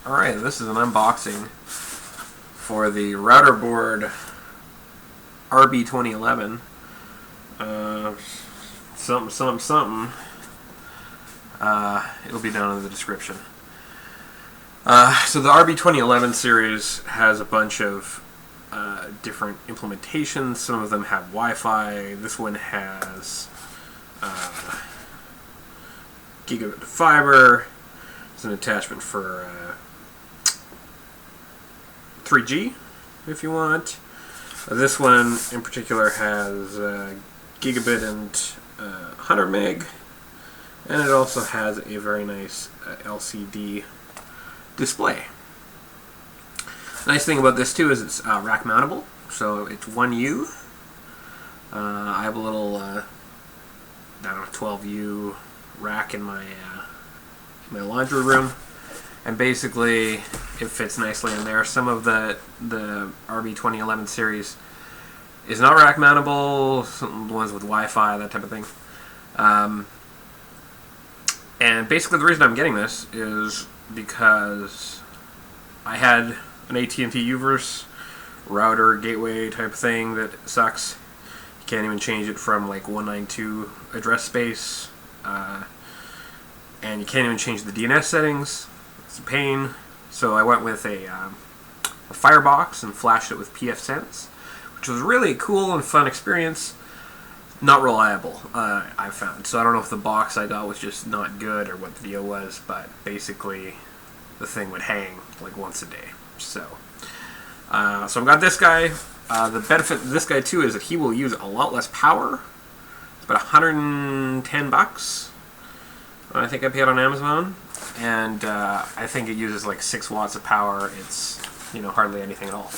Alright, this is an unboxing for the RouterBOARD RB2011. Something. It'll be down in the description. So the RB2011 series has a bunch of different implementations. Some of them have Wi-Fi. This one has gigabit to fiber. It's an attachment for 3G if you want. This one in particular has gigabit and 100 meg, and it also has a very nice LCD display. Nice thing about this too is it's rack mountable, so it's 1U. I have a little I don't know, 12U rack in my laundry room, and basically it fits nicely in there. Some of the RB2011 series is not rack mountable, some ones with Wi-Fi, that type of thing. And basically the reason I'm getting this is because I had an AT&T Uverse router gateway type thing that sucks. You can't even change it from like 192 address space, and you can't even change the DNS settings. It's a pain. So I went with a Firebox and flashed it with pfSense, which was really a cool and fun experience. Not reliable, I found. So I don't know if the box I got was just not good or what the deal was, but basically the thing would hang like once a day. So I've got this guy. The benefit of this guy too is that he will use a lot less power. It's about $110. I think I paid on Amazon, and I think it uses like 6 watts of power. It's, you know, hardly anything at all,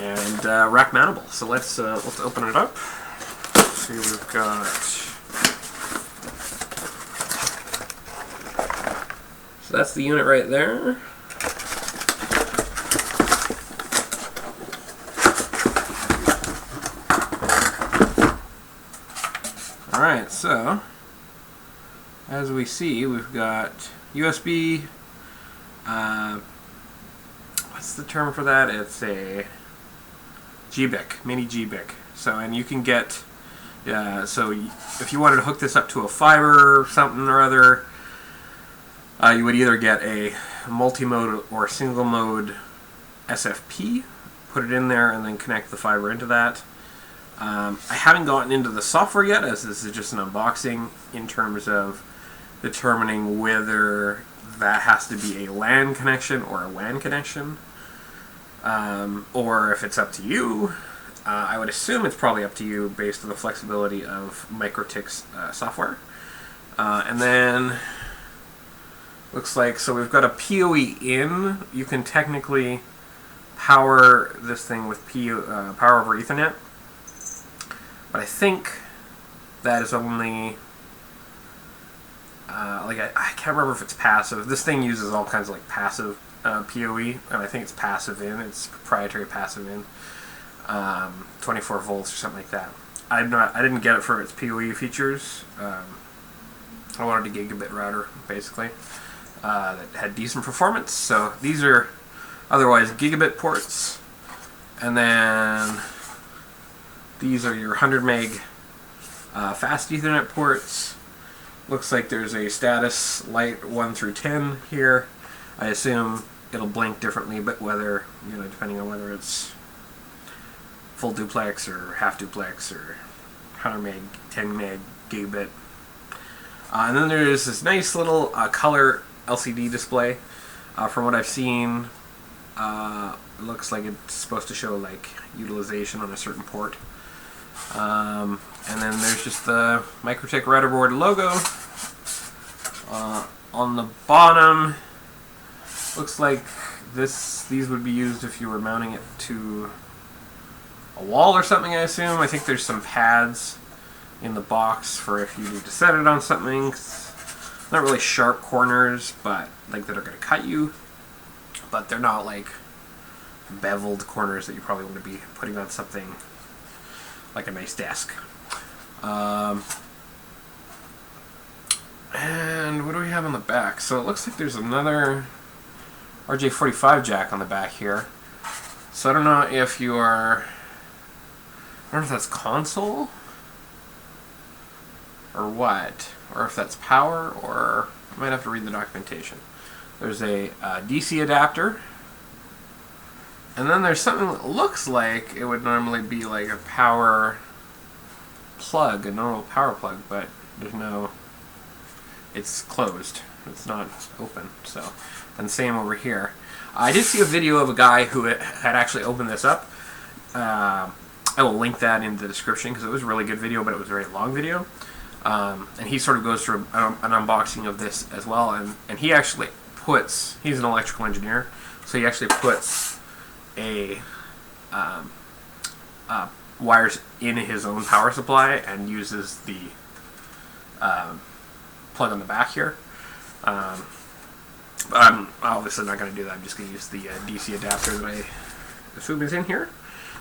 and rack mountable. So let's open it up. See, we've got, so that's the unit right there. Alright, so as we see, we've got USB, what's the term for that? It's a GBIC, mini GBIC. So, and you can get, so if you wanted to hook this up to a fiber or something or other, you would either get a multi-mode or single mode SFP, put it in there, and then connect the fiber into that. I haven't gotten into the software yet, as this is just an unboxing, in terms of determining whether that has to be a LAN connection or a WAN connection, or if it's up to you. I would assume it's probably up to you based on the flexibility of MikroTik's software. And then looks like, so we've got a PoE in. You can technically power this thing with power over Ethernet, but I think that is only like I can't remember if it's passive. This thing uses all kinds of like passive PoE, and I think it's passive in. It's proprietary passive in, 24 volts or something like that. I didn't get it for its PoE features. I wanted a gigabit router basically that had decent performance. So these are otherwise gigabit ports, and then these are your 100 meg fast Ethernet ports. Looks like there's a status light 1 through 10 here. I assume it'll blink differently, but whether, you know, depending on whether it's full duplex or half duplex or 100 meg, 10 meg, gigabit. And then there's this nice little color LCD display. From what I've seen, it looks like it's supposed to show like utilization on a certain port. And then there's just the MikroTik RouterBOARD logo. On the bottom, looks like these would be used if you were mounting it to a wall or something, I assume. I think there's some pads in the box for if you need to set it on something. Not really sharp corners, but like that are going to cut you. But they're not like beveled corners that you probably want to be putting on something like a nice desk. And what do we have on the back? So it looks like there's another RJ45 jack on the back here. So I don't know if you are, I don't know if that's console or what, or if that's power, or I might have to read the documentation. There's a DC adapter, and then there's something that looks like it would normally be like a power plug, a normal power plug, but there's no, it's closed. It's not open. So, and same over here. I did see a video of a guy who had actually opened this up. I will link that in the description because it was a really good video, but it was a very long video. And he sort of goes through an unboxing of this as well, and he actually puts, he's an electrical engineer, so he actually puts a wires in his own power supply and uses the plug on the back here. But I'm obviously not going to do that. I'm just going to use the DC adapter that I assume is in here.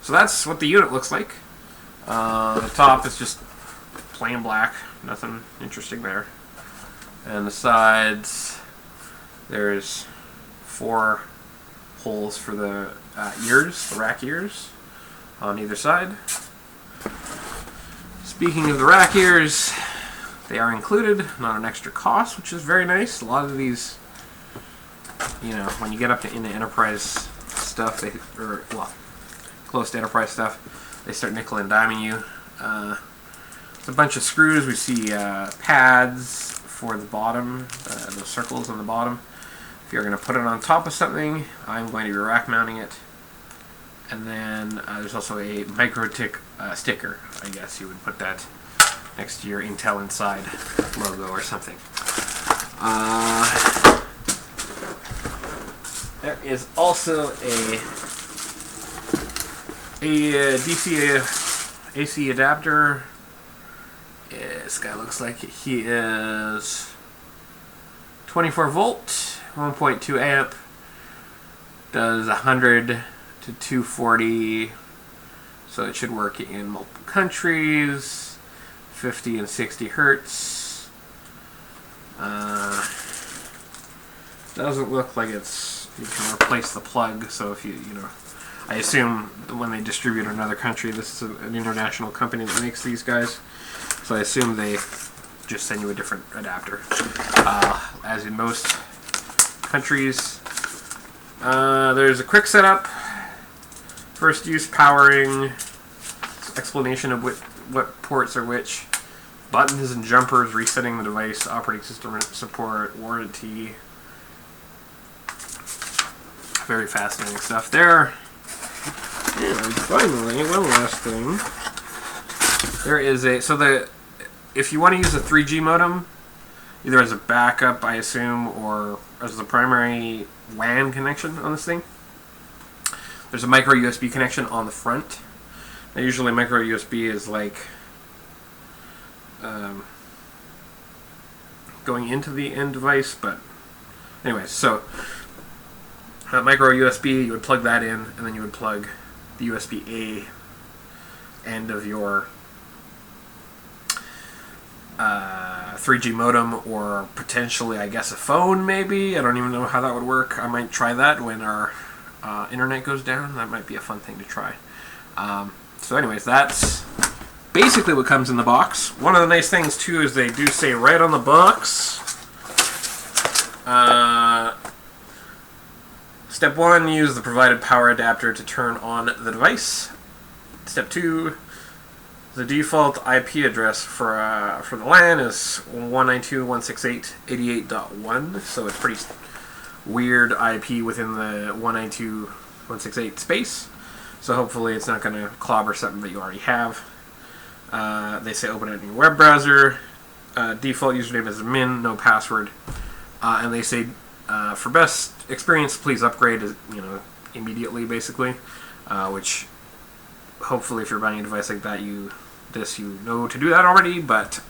So that's what the unit looks like. The top is just plain black, nothing interesting there. And the sides, there's 4 holes for the ears, the rack ears, on either side. Speaking of the rack ears, they are included, not an extra cost, which is very nice. A lot of these, you know, when you get up into enterprise stuff, or well, close to enterprise stuff, they start nickel and diming you. It's a bunch of screws. We see pads for the bottom, those circles on the bottom. If you're going to put it on top of something, I'm going to be rack mounting it. And then there's also a micro-tick sticker. I guess you would put that next to your Intel Inside logo or something. There is also a DC AC adapter. This guy looks like he is 24 volt, 1.2 amp, does 100 to 240, so it should work in multiple countries, 50 and 60 hertz. Doesn't look like it's, you can replace the plug, so if you know, I assume when they distribute in another country, this is an international company that makes these guys, so I assume they just send you a different adapter. As in most countries, there's a quick setup, first use powering, explanation of what ports are which, buttons and jumpers, resetting the device, operating system support, warranty. Very fascinating stuff there. And finally, one last thing. There is a, if you want to use a 3G modem, either as a backup, I assume, or as the primary WAN connection on this thing, there's a micro USB connection on the front. Now, usually micro USB is like going into the end device, but anyways, so micro USB, you would plug that in, and then you would plug the USB-A end of your 3G modem, or potentially, I guess, a phone, maybe. I don't even know how that would work. I might try that when our internet goes down. That might be a fun thing to try. So anyways, that's basically what comes in the box. One of the nice things, too, is they do say right on the box, Step 1, use the provided power adapter to turn on the device. Step 2, the default IP address for the LAN is 192.168.88.1, so it's pretty weird IP within the 192.168 space. So hopefully it's not going to clobber something that you already have. They say open it in your web browser. Default username is admin, no password. And they say for best experience, please upgrade, immediately, basically. Which hopefully, if you're buying a device like that, you know to do that already. But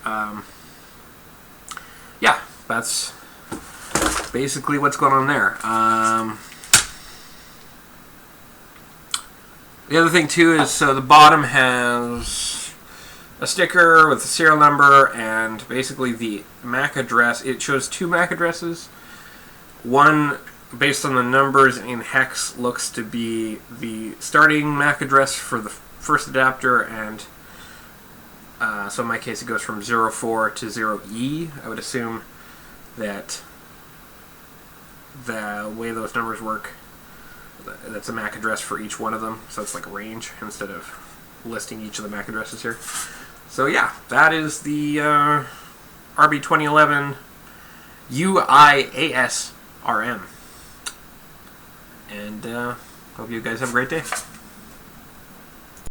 yeah, that's basically what's going on there. The other thing too is, so the bottom has a sticker with the serial number and basically the MAC address. It shows 2 MAC addresses. One based on the numbers in hex, looks to be the starting MAC address for the first adapter, and so in my case it goes from 04 to 0E. I would assume that the way those numbers work, that's a MAC address for each one of them, so it's like a range instead of listing each of the MAC addresses here. So yeah, that is the RB2011UiAS-RM. And hope you guys have a great day.